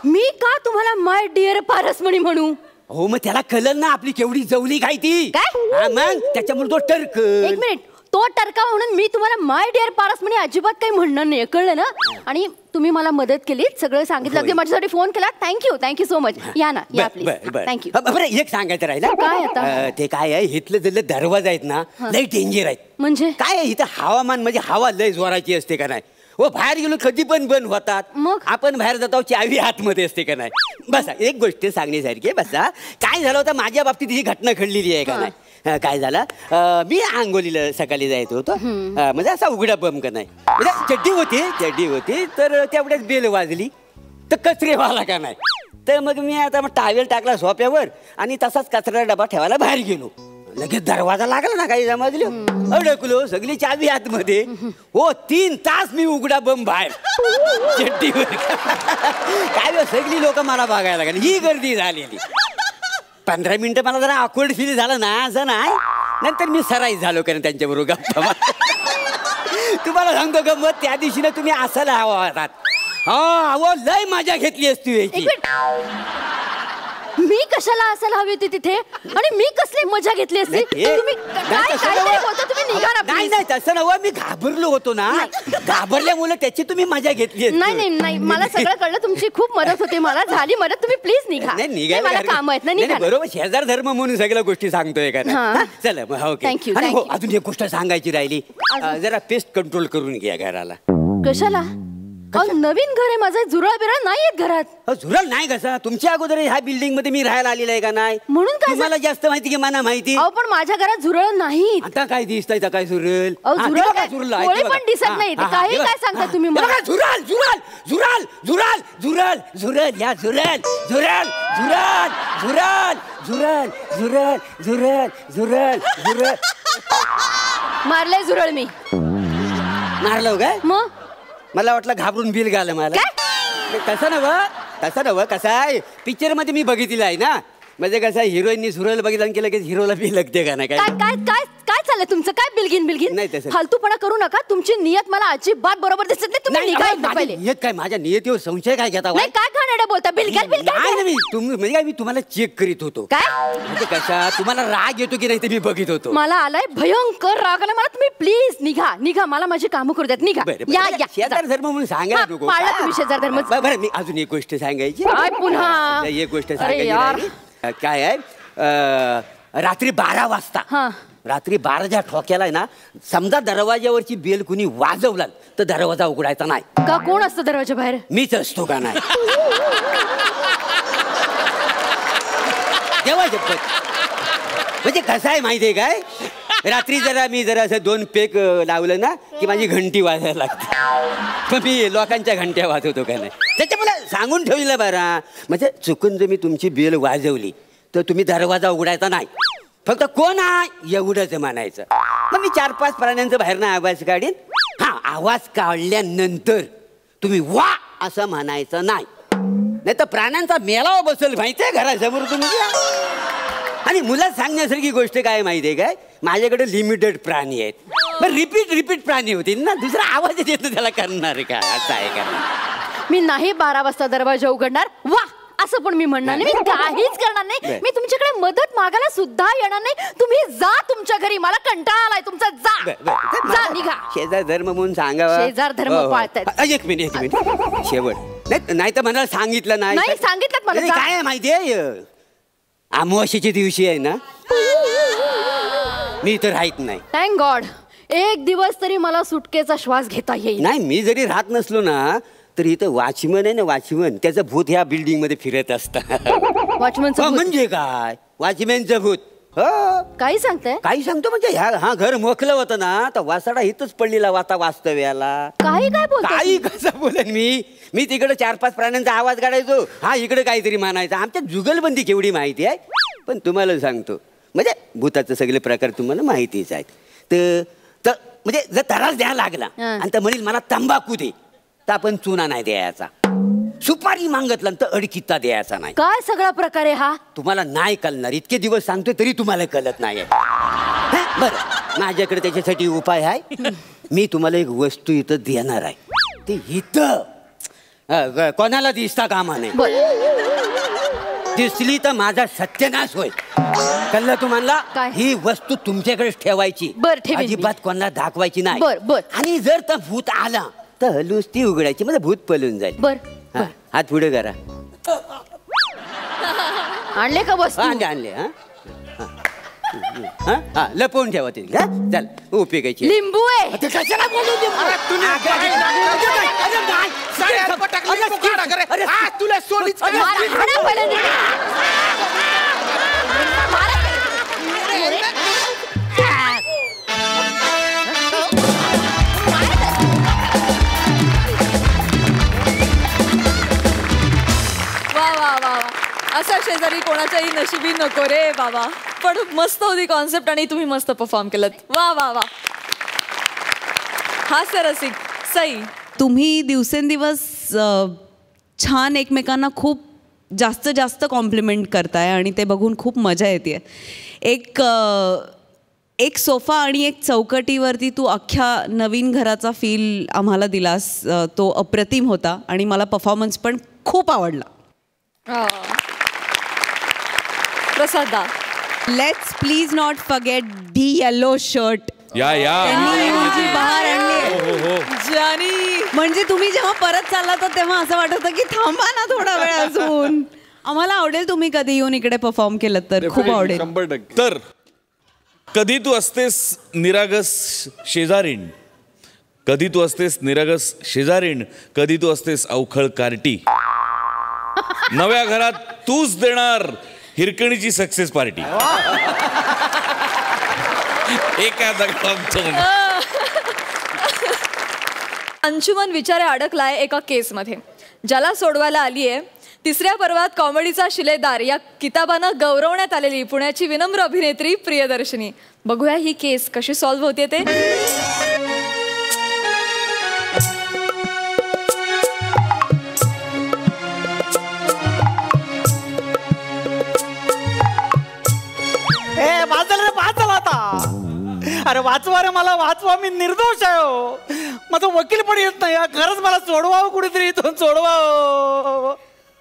मी का तुम्हाला माय डिअर पारसमणी म्हणू? हो मग त्याला कळलं ना आपली केवढी जवली काय ती. काय मग त्याच्यामुळे तो टर्क. एक मिनिट, तो टर्का म्हणून मी तुम्हाला माय डिअर पारसमणी अजिबात काही म्हणणार नाही, कळलं ना? आणि तुम्ही मला मदत केली, सगळं सांगितलं, अगदी माझ्यासाठी फोन केला. Thank you so much. या ना, या प्लीज. थँक्यू. बरं एक सांगायचं राहिलं. काय आता? ते काय आहे, इथलं जर दरवाजा आहेत ना लय डेंजर आहेत. म्हणजे काय आहे, इथं हवामान म्हणजे हवा लय जोराची असते का नाही? हो बाहेर गेलो कधी पण बंद होतात. मग आपण बाहेर जातो चावी आतमध्ये असते का नाही? बसा एक गोष्ट सांगण्यासारखी आहे. बसा काय झालं होतं माझ्या बाबतीत ही घटना घडलेली आहे का नाही? काय झालं मी आंघोलीला सकाळी जायचो होतो म्हणजे असा उघडा बंक नाही म्हणजे चड्डी होती तर तेवढ्याच बेल वाजली तर कचरेवाला का नाही तर मग मी आता मग टावेल टाकला सोप्यावर आणि तसाच कचरा डबा ठेवायला बाहेर गेलो लगेच दरवाजा लागला ना काही समजलं अडकलो सगळी चावी आतमध्ये हो 3 तास मी उघडा बंब बाहेर चड्डीवर काय सगळी लोक मला बघायला लागली ही गर्दी झालेली 15 मिनिटं मला जरा ऑकवर्ड फील झालं ना असं नाही नंतर मी सराईत झालो कारण त्यांच्याबरोबर गप्पा तुम्हाला सांगतो गंमत त्या दिवशी ना तुम्ही असायला हवा होतात हा अहो लय मजा घेतली असती याची मी कशाला असायला हवी होती तिथे आणि मी कसली मजा घेतली असती तुम्ही काय बोलता तुम्ही निघा ना नाही नाही तसं नव्हतं मी घाबरलो होतो ना घाबरल्यामुळे त्याची तुम्ही मजा घेतली नाही मला सगळं कळलं तुमची खूप मदत होती मला झाली मदत तुम्ही प्लीज निघा मला काम आहेत ना बरोबर शेजार धर्म म्हणून सगळ्या गोष्टी सांगतोय का चला ओके अजून एक गोष्ट सांगायची राहिली जरा पेस्ट कंट्रोल करून घ्या घराला कशाला नवीन घर आहे माझं झुरळ बिरळ नाहीयेत घरात झुरळ नाही कसा तुमच्या अगोदर ह्या बिल्डिंग मध्ये मी राहायला आलेला आहे का नाही म्हणून काय तुम्हाला जास्त माहिती की मला माहिती पण माझ्या घरात झुरळ नाही आता काय दिसतंय काय झुरळ पण दिसत नाही काही काय सांगता तुम्ही मला झुरळ झुरळ झुरळ झुरळ झुरळ झुरळ या झुरळ झुरळ झुरळ झुरळ झुरळ झुरळ झुरळ झुरळ मारलंय झुरळ मी मारलं काय मग मला वाटलं घाबरून बिल गालं मला तसं नव्ह कसं आहे पिक्चर मध्ये मी बघितलेलं आहे ना म्हणजे कसं हिरोईननी झुरळ बघितलं केलं की हिरोला बी लगते का नाही काय चाललंय तुमचं काय बिलगिन नाही तसं फालतूपणा करू नका तुमची नियत मला अजिबात बरोबर दिसत नाही तुम्ही निघा पहिले नियत काय माझ्या नियतीवर संशय काय घेता काय खाणारे बोलता बिलगल म्हणजे काय मी तुम्हाला चेक करीत होतो काय म्हणजे कशा तुम्हाला राग येतो की नाही ते मी बघित होतो मला आलाय भयंकर राग आला मला तुम्ही प्लीज निघा मला माझी कामं करू द्यात निघा शेजार धर्म म्हणून सांगायला नको तुम्ही शेजार धर्म बरं मी अजून एक गोष्ट सांगायची पुन्हा एक गोष्ट सांगायची काय आहे रात्री 12 वाजता रात्री 12च्या ठोक्याला आहे ना समजा दरवाज्यावरची बेल कुणी वाजवला तर दरवाजा उघडायचा नाही का कोण असतं दरवाजा बाहेर मीच असतो का नाही देवा जपत म्हणजे कसं आहे माहितीये काय रात्री मी जरा असं 2 पेक लावलं ना की माझी घंटी वाजायला लागते मग मी लोकांच्या घंट्या वाजवतो का नाही त्याच्या मला सांगून ठेवलं बरं म्हणजे चुकून जर मी तुमची बेल वाजवली तर तुम्ही दरवाजा उघडायचा नाही फक्त कोण आहे एवढंच म्हणायचं मग मी 4-5 प्राण्यांचं बाहेरनं आवाज काढीन आवाज काढल्यानंतर तुम्ही वा असं म्हणायचं नाही तर प्राण्यांचा मेळावा बसेल माहितीये घरासमोर तुमच्या आणि मुलात सांगण्यासारखी गोष्ट काय माहितीये काय माझ्याकडे लिमिटेड प्राणी आहेत मग रिपीट प्राणी होतील ना दुसरा आवाज येतो त्याला करणार काय असं आहे का मी नाही 12 वाजता दरवाजा उघडणार वा असं पण मी म्हणणार नाही मी काहीच करणार नाही मी तुमच्याकडे मदत मागायला सुद्धा येणार नाही तुम्ही जा तुमच्या घरी मला कंटाळा आलाय तुमचा जा निघा शेजार धर्म म्हणून सांगावा शेजार धर्म पाळतात एक मिनिट शेवट नाही तर मला सांगितलं नाही सांगितलं मला काय आहे माहितीये अमावास्येच्या दिवशी आहे ना मी इथं राहत नाही थँक गॉड एक दिवस तरी मला सुटकेचा श्वास घेता येईल नाही मी जरी राहत नसलो ना तर इथं वॉचमन आहे ना वॉचमन त्याचं भूत ह्या बिल्डिंग मध्ये फिरत असतं वॉचमनचं म्हणजे काय वॉचमॅनचं भूत काही सांगताय काही सांगतो म्हणजे हा घर मोकलं होतं ना तर वासाडा इथंच पडलेला वास्तव्याला काही काय बोलतो काही कसं बोलेन मी तिकडे 4-5 प्राण्यांचा आवाज काढायचो इकडे काहीतरी म्हणायचं आमच्या जुगलबंदी केवढी माहिती आहे पण तुम्हाला सांगतो म्हणजे भूताचे सगळे प्रकार तुम्हाला माहितीच आहेत तर म्हणजे जर त्रास द्यायला लागला आणि तर म्हणेल मला तंबाखू दे तर आपण चुना नाही द्यायचा सुपारी मागितलं तर अडकिता द्यायचा नाही काय सगळा प्रकार आहे हा तुम्हाला नाही कळणार इतके दिवस सांगतोय तरी तुम्हाला कळत नाही बरं माझ्याकडे त्याच्यासाठी उपाय आहे मी तुम्हाला एक वस्तू इथं देणार आहे ते इथं कोणाला दिसता कामा नाही दिसली तर माझा सत्यानाश होईल कळलं तुम्हाला ही वस्तू तुमच्याकडेच ठेवायची अजिबात कोणाला दाखवायची नाही आणि जर तर भूत आला तर नुसती उघडायची म्हणजे भूत पळून जाईल हात पुढे करा आणले का बस आणले लपवून ठेवा ते चल उपयोगायची लिंबू आहे तुला सोडीच तरी कोणाच्याही नशिबी नको रे बाबा. पण मस्त होती कॉन्सेप्ट आणि तुम्ही मस्त परफॉर्म केलं. वा वा वा. हास्य रसिक सई, तुम्ही दिवसेंदिवस छान एकमेकांना खूप जास्त जास्त कॉम्प्लिमेंट करताय आणि ते बघून खूप मजा येते. एक सोफा आणि एक चौकटीवरती तू अख्ख्या नवीन घराचा फील आम्हाला दिलास. तो अप्रतिम होता आणि मला परफॉर्मन्स पण खूप आवडला. प्रसादा, let's please not forget the yellow shirt. या बाहेर आणली जानी. म्हणजे तुम्ही जेव्हा परत चालला तर तेव्हा असं वाटत होतं की थांबा ना थोडा वेळ अजून. आम्हाला आवडेल तुम्ही कधी येऊन इकडे परफॉर्म केलं तर खूप आवडेल. 100%. तर कधी तू असतेस निरागस शेजारीण, कधी तू असतेस निरागस शेजारीण, कधी तू असतेस अवखळ कार्टी. नव्या घरात तूच देणार हिरकणीची सक्सेस पार्टी. एका अंशुमन विचारे अडकलाय एका केसमध्ये, ज्याला सोडवायला आलीये 3ऱ्या पर्वात कॉमेडीचा शिलेदार या किताबानं गौरवण्यात आलेली पुण्याची विनम्र अभिनेत्री प्रियदर्शनी. बघूया ही केस कशी सॉल्व्ह होते ते. वाचला आता. अरे वाचवा रे, मला वाचवा, मी निर्दोष आहे हो. माझं वकील पण येत नाही. खरंच मला सोडवावं कुठेतरी, इथून सोडवावं.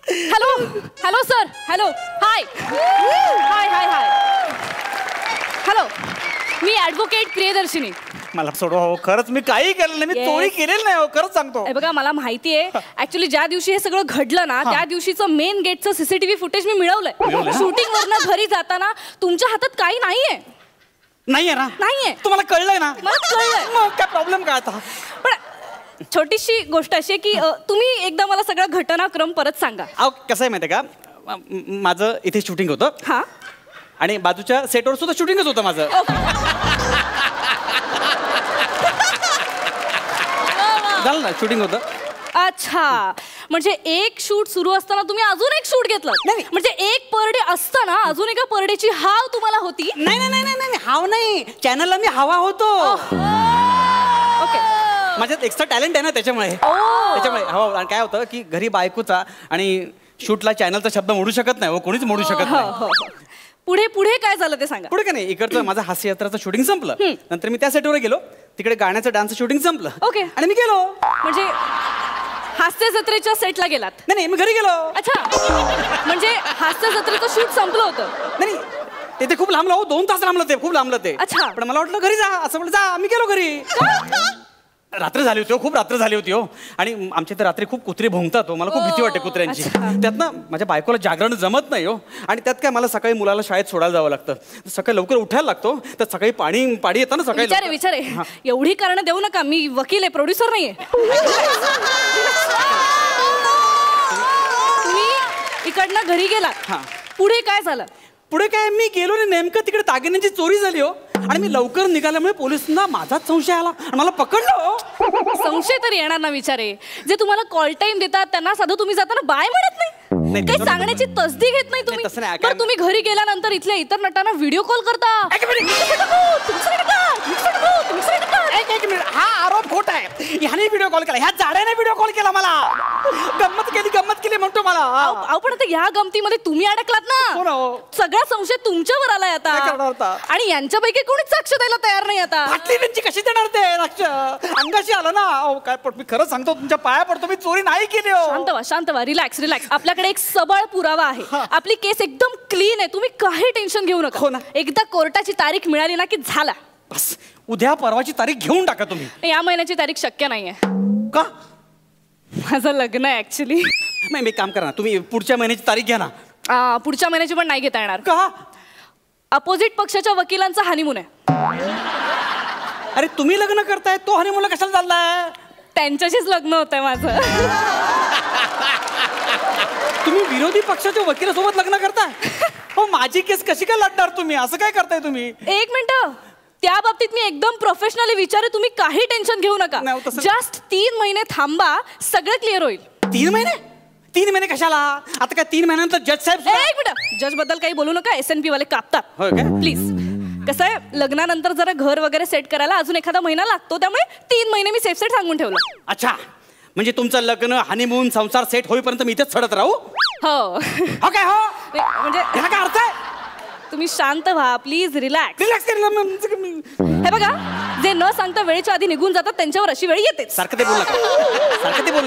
हॅलो हॅलो सर, हॅलो, हाय हाय हाय हाय. हॅलो, मी ॲडव्होकेट प्रियदर्शिनी. मला सोडवावं. खरंच मी काही केलं नाही, मी चोरी केलेली नाही हो, खरंच सांगतो. बघा, मला माहिती आहे ऍक्च्युली ज्या दिवशी हे सगळं घडलं ना त्या दिवशीचं मेन गेटचं CCTV फुटेज मी मिळवलंय. शूटिंग वरनं घरी जाताना तुमच्या हातात काही नाहीये. नाहीये ना? नाहीये. तुम्हाला कळलंय ना? मला कळलंय. मग काय प्रॉब्लेम काय आता? पण छोटीशी गोष्ट अशी आहे की तुम्ही एकदा मला सगळा घटनाक्रम परत सांगा. अहो कसं आहे माहिती आहे का, माझं इथे शूटिंग होतं. हा, आणि बाजूच्या सेटवर सुद्धा शूटिंगच होतं माझं. झालं ना, शूटिंग होतं. अच्छा, म्हणजे एक शूट सुरू असताना तुम्ही अजून एक शूट घेतलं. म्हणजे एक पर डे असताना अजून एका पर डेची हाव तुम्हाला होती. नाही नाही नाही नाही, हाव नाही, चॅनलला मी हवा होतो. ओके, माझ्यात एक्स्ट्रा टॅलेंट आहे ना, त्याच्यामुळे हवा. काय होतं की घरी बायकोचा आणि शूटला चॅनलचा शब्द मोडू शकत नाही, कोणीच मोडू शकत नाही. पुढे पुढे काय झालं ते सांगा. पुढे काय नाही, इकडचं माझं हास्ययात्राचं शूटिंग संपलं. नंतर मी त्या सेटवर गेलो, तिकडे गाण्याचं डान्सचं शूटिंग संपलं. ओके, आणि मी गेलो. म्हणजे हास्य जत्रेच्या सेटला गेलात? नाही, मी घरी गेलो. अच्छा, म्हणजे हास्य जत्रेचं शूट संपलं होतं? नाही, ते खूप लांबलं हो, 2 तास लांबलं ते, खूप लांबलं ते. अच्छा, पण मला वाटलं घरी जा, असं म्हटलं जा. मी गेलो घरी. रात्र झाली होती हो, खूप रात्र झाली होती हो. आणि आमच्या इथे रात्री खूप कुत्री भोंगतात हो, मला खूप भीती वाटते कुत्र्यांची. त्यातनं माझ्या बायकोला जागरण जमत नाही हो. आणि त्यात काय, मला सकाळी मुलाला शाळेत सोडायला जावं लागतं. सकाळी लवकर उठायला लागतो. तर सकाळी पाणी येतं ना सकाळी. विचारे एवढी कारण देऊ नका, मी वकील आहे, प्रोड्युसर नाहीये. तुम्ही इकडनं घरी गेलात, पुढे काय झालं? पुढे काय, मी गेलो नाही, नेमकं तिकडे दागिन्यांची चोरी झाली हो. आणि मी लवकर निघाल्यामुळे पोलिसांना माझाच संशय आला आणि मला पकडलं. संशय तर येणार ना विचारे. जे तुम्हाला कॉल टाइम देतात त्यांना साधं तुम्ही जाताना बाय म्हणत नाही, काही सांगण्याची तसदी घेत नाही तुम्ही. पण तुम्ही घरी गेल्यानंतर इथल्या इतर नटांना व्हिडिओ कॉल करता. हा आरोप खोटा आहे. ह्याने व्हिडिओ कॉल केला, ह्या जाड्याने व्हिडिओ कॉल केला मला. गंमत केली म्हणतो मला. अहो पण आता ह्या गमतीमध्ये तुम्ही अडकलात ना, सगळा संशय तुमच्यावर आलाय आता. आणि यांच्यापैकी कोणीच साक्ष द्यायला तयार नाही आता. त्यांची कशी देणार ते साक्ष? अंगाशी आलं ना. काय पण मी खरं सांगतो, तुमच्या पाया पडतो, मी चोरी नाही केली. शांत व्हा, रिलॅक्स. आपल्याकडे एक सबळ पुरावा आहे. आपली केस एकदम क्लीन आहे, तुम्ही काही टेन्शन घेऊ नका. एकदा कोर्टाची तारीख मिळाली ना की झाला. बस उद्या परवाची तारीख घेऊन टाका तुम्ही. या महिन्याची तारीख शक्य नाहीये. का? माझं लग्न आहे ऍक्च्युली. मी काम करा ना, तुम्ही पुढच्या महिन्याची तारीख घ्या ना. पुढच्या महिन्याची पण नाही घेता येणार. का? अपोजिट पक्षाच्या वकिलांचा हनीमून आहे. अरे तुम्ही लग्न करताय, तो हनीमूनला कशाला चाललाय? त्यांच्याशीच लग्न होतंय माझं. तुम्ही विरोधी पक्षाच्या वकिलासोबत लग्न करताय? हो, माझी केस कशी काय लढणार तुम्ही? असं काय करताय तुम्ही? एक मिनिट, त्या बाबतीत मी एकदम प्रोफेशनली विचारे, तुम्ही काही टेन्शन घेऊ नका. जस्ट 3 महिने थांबा, सगळं क्लिअर होईल. 3 महिने? 3 महिने कशाला? आता काय 3 महिन्यानंतर जज साहेब एक मिनिट, जज बद्दल काही बोलू नका, SNP वाले कापतात. होय काय? प्लीज. कसं आहे, लग्नानंतर जरा घर वगैरे सेट करायला अजून एखादा महिना लागतो, त्यामुळे 3 महिने मी सेफ सांगून ठेवलं. अच्छा, म्हणजे तुमचं लग्न हनीमून संसार सेट होईपर्यंत मी इथेच चढत राहू? हो. काय हो? म्हणजे याला काय अर्थ आहे? तुम्ही शांत व्हा प्लीज, रिलॅक्स. हे बघा, जे न सांगता वेळेच्या आधी निघून जातात त्यांच्यावर अशी वेळ येते. सारखं ते बोलणार,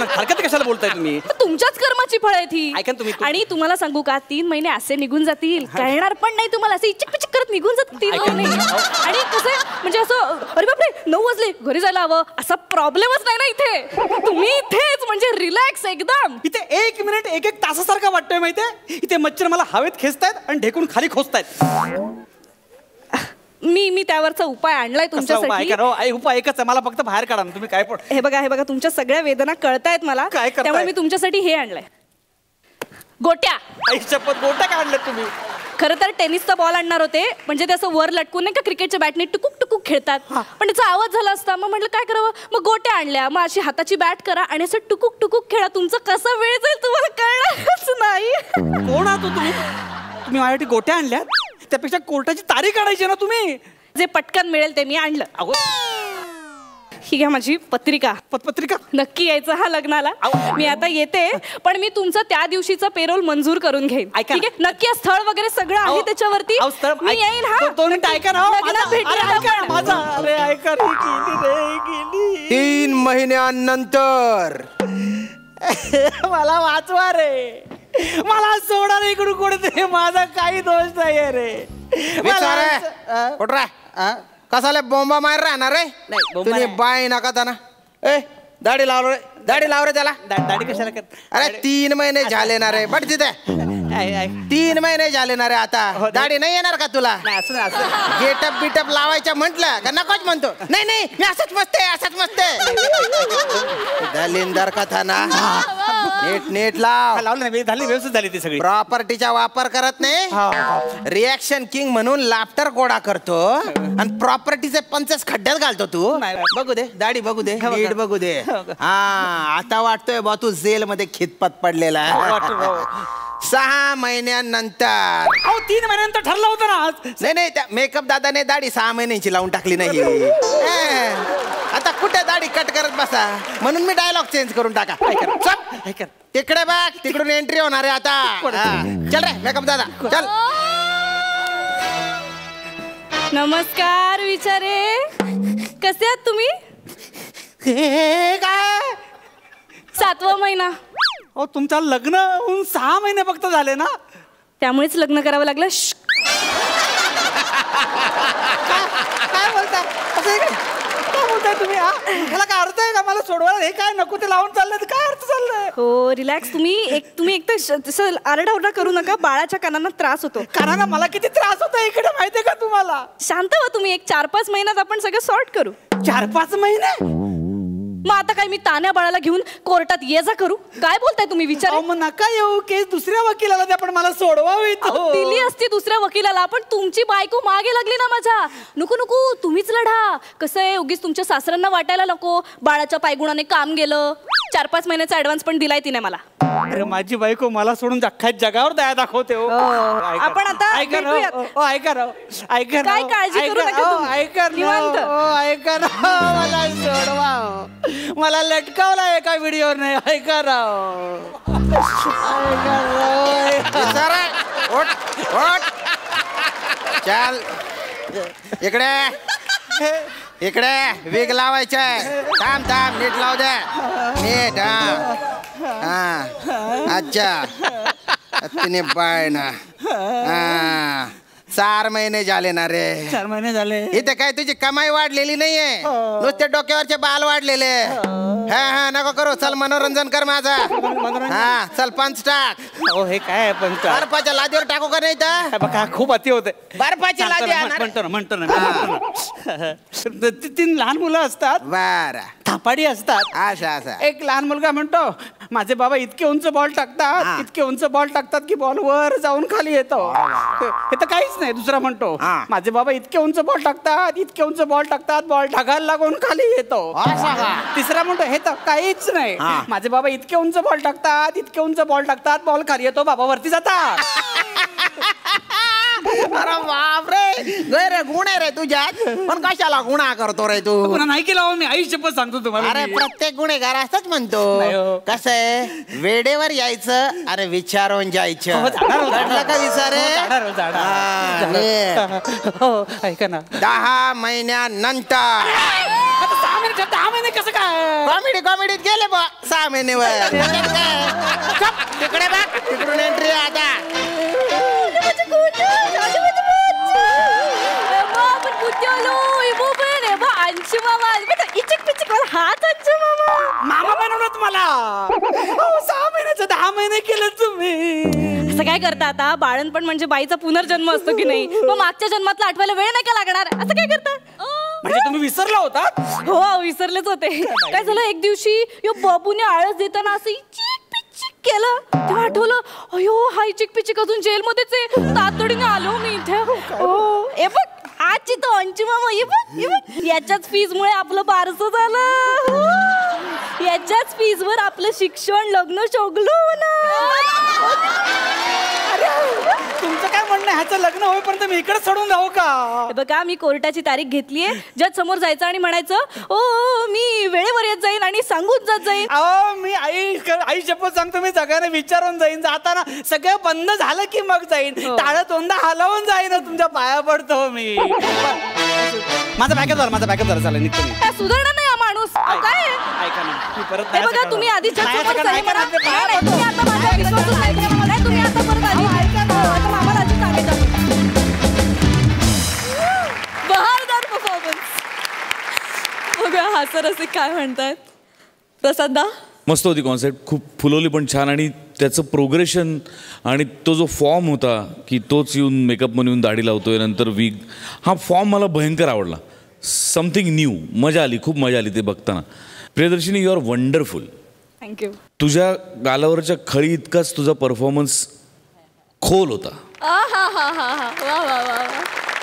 सारखं ते कशाला बोलताय तुम्ही? तुमच्याच कर्माची फळ आहे ती. ऐका ना तुम्ही. आणि तुम्हाला सांगू का, 3 महिने असे निघून जातील, कळणार पण नाही तुम्हाला. असे इचिक पिचिक करत निघून जातात 3 महिने. आणि कसं आहे, म्हणजे असं अरे बापरे 9 वाजले घरी जायला हवं असा प्रॉब्लेमच नाही ना इथे. तुम्ही इथेच म्हणजे रिलॅक्स एकदम. इथे 1 मिनिट 1 तासासारखा वाटतोय माहितीये. इथे मच्छर मला हवेत खेचतायत आणि ढेकून खाली खोचतायत. मी त्यावरचा उपाय आणलाय तुमच्यासाठी. उपाय एकच आहे, मला फक्त बाहेर काढा. तुम्ही काय पण हे बघा तुमच्या सगळ्या वेदना कळतायत मला, त्यामुळे मी तुमच्यासाठी हे आणलंय, गोट्या. शपथ, गोट्या काय आणल्यात तुम्ही? खरं तर टेनिसचा बॉल आणणार होते, म्हणजे ते असं वर लटकून नाही का क्रिकेटच्या बॅटने टुकुक टुकुक खेळतात, पण त्याचा आवाज झाला असता. मग म्हटलं काय करावं, मग गोट्या आणल्या. मग अशी हाताची बॅट करा आणि असं टुकुक टुकुक खेळा. तुमचा कसा वेळ जाईल तुम्हाला कळणारच नाही. कोण आहात तुम्ही? तुम्ही माझ्यासाठी गोट्या आणल्यात? त्यापेक्षा कोर्टाची तारीख काढायची ना तुम्ही. जे पटकन मिळेल ते मी आणलं. ही घ्या माझी पत्रिका. पत्रिका? नक्की यायचं हा लग्नाला. मी आता येते, पण मी तुमचं त्या दिवशीचा पेरोल मंजूर करून घेईन. ठीक आहे? नक्की स्थळ वगैरे सगळं आहे त्याच्यावरती. मी येईन. हा 2 मिनिट ऐका ना. लग्नात भेटूया माझा. अरे ऐका गेली. 3 महिन्यानंतर मला वाचवा रे, मला सोडा रे इकडून कुठे. माझा काही दोष नाही रे. कसाले बोंबा मार राहणार रे? तुम्ही बाय नका त्यांना. ए दाढी लाव रे, दाढी लाव रे त्याला. दाढी कशाला कर? अरे 3 महिने झाले ना रे. बट तिथे 3 महिने झाले ना रे. आता दाढी नाही येणार का तुला? गेटअप बिटअप लावायचं म्हंटल का नकोच म्हणतो? नाही मी असंच मस्त दलिंदर कथा ना. नीट लाव. झाली व्यवस्थित झाली ती सगळी. प्रॉपर्टीचा वापर करत नाही. रिॲक्शन किंग म्हणून लाफ्टर गोळा करतो आणि प्रॉपर्टीचे 50 खड्ड्यात घालतो तू. बघू दे दाढी, बघू दे, नीट बघू दे. हा आता वाटतोय बा तू जेल मध्ये खितपत पडलेला. 6 महिन्यानंतर. 3 महिन्यानंतर ठरलं होतं ना. नाही त्या मेकअप दादाने दाढी 6 महिन्यांची लावून टाकली नाही. आता कुठे दाढी कट करत बसा, म्हणून मी डायलॉग चेंज करून टाका. तिकडे बघ, तिकडून एंट्री होणार आहे आता. चल रे मेकअप दादा चल. नमस्कार विचारे, कसे आहात तुम्ही? काय 7वा महिना. तुमचं लग्न होऊन 6 महिने फक्त झाले ना, त्यामुळेच लग्न करावं लागलं. काय बोलताय? काय बोलताय तुम्ही? ह्याला काय अर्थ आहे का? मला सोडवायला हे काय नको ते लावून चाललंय, काय अर्थ चाललंय? हो रिलॅक्स. तुम्ही एक तर आरडाओरडा करू नका, बाळाच्या कानांना त्रास होतो. कानाला मला किती त्रास होतो इकडे माहितीये का तुम्हाला? शांत व्हा तुम्ही. 4-5 महिन्यात आपण सगळं सॉर्ट करू. 4-5 महिने? मग आता काय मी तान्या बाळाला घेऊन कोर्टात ये जा करू? काय बोलताय तुम्ही विचार? मग नका येऊ, केस दुसऱ्या वकिलाला द्या, पण मला सोडवावी. दिली असती दुसऱ्या वकिलाला, पण तुमची बायको मागे लागली ना माझ्या. नको तुम्हीच लढा. कसं आहे, उगीच तुमच्या सासऱ्यांना वाटायला नको बाळाच्या पायगुणाने काम गेलं. 4-5 महिन्याचा ऍडव्हान्स पण दिलाय तिने मला. अरे माझी बायको मला सोडून अख्ख्या जगावर दया दाखवते. आपण आता ऐका काय काळजी करू नका. ऐका मला सोडवा. मला लटकावला एका व्हिडिओ नाही. ऐका राव. चल इकडे वेग लावायचंय. थांब नीट लाव दे. नीट. हा अच्छा तिने बाय ना. 4 महिने झाले ना रे. 4 महिने झाले. इथे काय तुझी कमाई वाढलेली नाहीये, नुसते डोक्यावरचे बाल वाढलेले. हा नको करू. चल मनोरंजन कर माझा. हा चल 5 टाक. हे काय बर्फाच्या लादीवर टाकू का नाही तर? बघा खूप अति होते. बर्फाची लादी म्हणतो ना 3 लहान मुलं असतात. बरं थापाडी असतात. असा असा एक लहान मुलगा म्हणतो माझे बाबा इतके उंच बॉल टाकतात, इतके उंच बॉल टाकतात की बॉल वर जाऊन खाली येतो. हे तर काहीच नाही. दुसरा म्हणतो माझे बाबा इतके उंच बॉल टाकतात, इतके उंच बॉल टाकतात, बॉल ढगाला लागून खाली येतो. तिसरा म्हणतो हे तर काहीच नाही. माझे बाबा इतके उंच बॉल टाकतात, इतके उंच बॉल टाकतात, बॉल खाली येतो, बाबा वरती जातात. अरे बापरे, गैर गुण आहे रे तुझ्यात, पण कशाला गुन्हा करतो रे तू? नाही केला मी आई शपथ सांगतो तुम्हाला. अरे प्रत्येक गुन्हेगार असंच म्हणतो. कसं आहे, वेळेवर यायचं, अरे विचारून जायचं. कळलं का विचारे? ऐका ना, 10 महिन्यानंतर 10 महिने कसं काय? कॉमेडीत गेले बा 6 महिन्यावर. तिकडे बघ, तिकडून एंट्री आता. मामा बनवलं तुम्हाला. 6 महिन्याचं 10 महिने केलं तुम्ही. असं काय करता आता? बाळणपण म्हणजे बाईचा पुनर्जन्म असतो की नाही? मग मागच्या जन्मातला आठवायला वेळ नाही का लागणार? असं काय करता? म्हणजे तुम्ही विसरला होता? हो विसरलेच होते. काय झालं, एक दिवशी यो बाबूने आळस देताना असं चिक पिचिक केलं, तेव्हा आठवलं अयो हाय चिक पिचिक अजून जेलमध्येच आहे. तातडीने आलो मी इथे. ए बघ आजची तो अंशू मामा, ये बघ याच्याच फीज मुळे आपलं बारसं झालं. याच्याच फीज वर आपलं शिक्षण, लग्न शोगलो ना. तुमचं काय म्हणणं, ह्याचं लग्न होईपर्यंत मी इकडे सोडून जाऊ का? बघा मी कोर्टाची तारीख घेतलीये. जज समोर जायचं आणि म्हणायचं ओ मी वेळेवर येत जाईन आणि सांगून जात जाईन. अहो मी आई शपथ सांगतो, मी सगळ्यांना विचारून जाईन. जाताना सगळं बंद झालं की मग जाईन. टाळं तोंडा हलवून जाईन. तुमच्या पाया पडतो मी. माझा बॅकअप झाला चालेल निघतो मी. सुधारणा नाही हा माणूस. काय ऐका ना, मी परत हे बघा तुम्ही आधी जज समोर जाईन म्हणा. तुम्ही आता माझ्या विश्वासच नाही केला म्हणा. तुम्ही आता परत आधी आता मामाला आधी सांगायचं. बहारदार परफॉर्मन्स. बघा हासर असे काय म्हणतात प्रसाद दा. मस्त होती कॉन्सेप्ट, खूप फुलवली पण छान. आणि त्याचं प्रोग्रेशन आणि तो जो फॉर्म होता की तोच येऊन मेकअप म्हणून येऊन दाढी लावतोय नंतर विग, हा फॉर्म मला भयंकर आवडला. समथिंग न्यू, मजा आली, खूप मजा आली ते बघताना. Priyadarshini you are wonderful. Thank you. तुझ्या गालावरच्या खळी इतकाच तुझा परफॉर्मन्स खोल होता.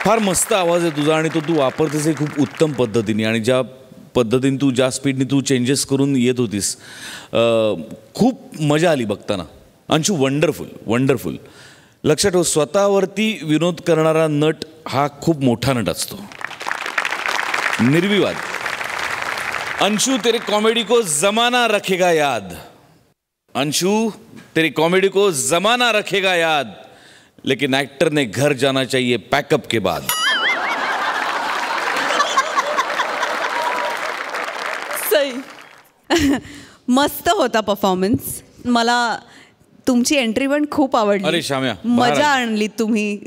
फार मस्त आवाज आहे तुझा आणि तो तू वापरतेस खूप उत्तम पद्धतीने. आणि ज्या पद्धतीने तू ज्या स्पीडने तू चेंजेस करून येत होतीस, खूप मजा आली बघताना. अंशू वंडरफुल. लक्षात ठेव, स्वतःवरती विनोद करणारा नट हा खूप मोठा नट असतो, निर्विवाद. अंशु तेरे कॉमेडी को जमाना रखेगा याद. अंशु तेरी कॉमेडी को जमाना रखेगा याद, लेकिन एक्टर ने घर जाना चाहिए पैकअप के बाद. सही. मस्त होता परफॉर्मन्स. मला तुमची एंट्री पण खूप आवडली. अरे शाम्या, मजा आणली तुम्ही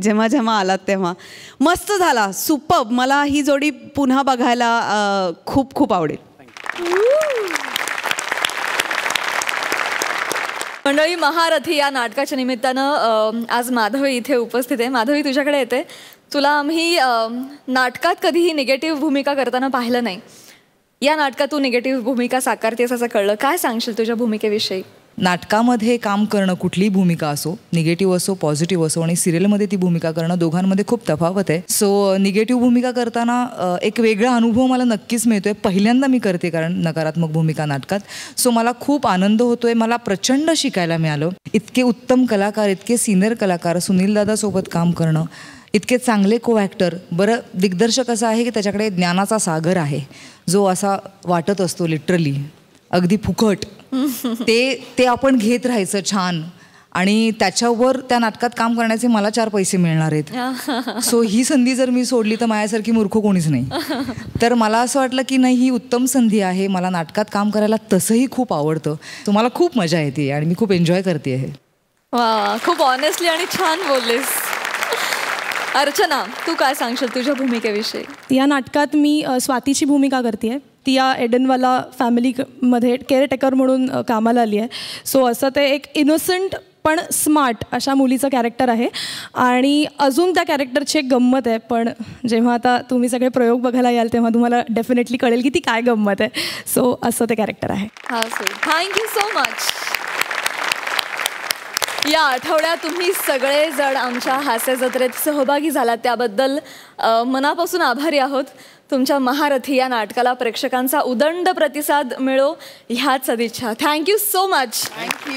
जेव्हा जेव्हा आलात तेव्हा. मस्त झाला, सुपर्ब. मला ही जोडी पुन्हा बघायला खूप खूप आवडेल. मंडळी, महारथी या नाटकाच्या निमित्तानं आज माधवी इथे उपस्थित आहे. माधवी, तुझ्याकडे येते. तुला आम्ही नाटकात कधीही निगेटिव्ह भूमिका करताना पाहिलं नाही. या नाटकात तू निगेटिव्ह भूमिका साकारतेस असं कळलं. काय सांगशील तुझ्या भूमिकेविषयी? नाटकामध्ये काम करणं, कुठलीही भूमिका असो, निगेटिव्ह असो पॉझिटिव्ह असो, आणि सिरियलमध्ये ती भूमिका करणं, दोघांमध्ये खूप तफावत आहे. सो निगेटिव्ह भूमिका करताना एक वेगळा अनुभव मला नक्कीच मिळतो आहे. पहिल्यांदा मी करते कारण नकारात्मक भूमिका नाटकात. सो मला खूप आनंद होतो आहे. मला प्रचंड शिकायला मिळालं. इतके उत्तम कलाकार, इतके सिनियर कलाकार, सुनील दादासोबत काम करणं, इतके चांगले को ॲक्टर. बरं, दिग्दर्शक असा आहे की त्याच्याकडे ज्ञानाचा सागर आहे, जो असा वाटत असतो लिटरली अगदी फुकट. ते आपण घेत राहायचं छान, आणि त्याच्यावर त्या नाटकात काम करण्याचे मला 4 पैसे मिळणार आहेत. सो ही संधी जर मी सोडली तर माझ्यासारखी मूर्ख कोणीच नाही. तर मला असं वाटलं की नाही, ही उत्तम संधी आहे. मला नाटकात काम करायला तसंही खूप आवडतं. सो मला खूप मजा येते आणि मी खूप एन्जॉय करते आहे. वा, खूप ऑनेस्टली आणि छान बोललीस. अर्चना, तू काय सांगशील तुझ्या भूमिकेविषयी? या नाटकात मी स्वातीची भूमिका करते आहे. ती या एडनवाला फॅमिलीमध्ये केअरटेकर म्हणून कामाला आली आहे. सो असं ते एक इनोसंट पण स्मार्ट अशा मुलीचं कॅरेक्टर आहे. आणि अजून त्या कॅरेक्टरची एक गंमत आहे, पण जेव्हा आता तुम्ही सगळे प्रयोग बघायला याल तेव्हा तुम्हाला डेफिनेटली कळेल की ती काय गंमत आहे. सो असं ते कॅरेक्टर आहे. Thank you so much. या आठवड्यात तुम्ही सगळेजण आमच्या हास्य जत्रेत सहभागी झालात त्याबद्दल मनापासून आभारी आहोत. तुमच्या महारथी या नाटकाला प्रेक्षकांचा उदंड प्रतिसाद मिळो ह्याच सदिच्छा. Thank you so much. थँक्यू.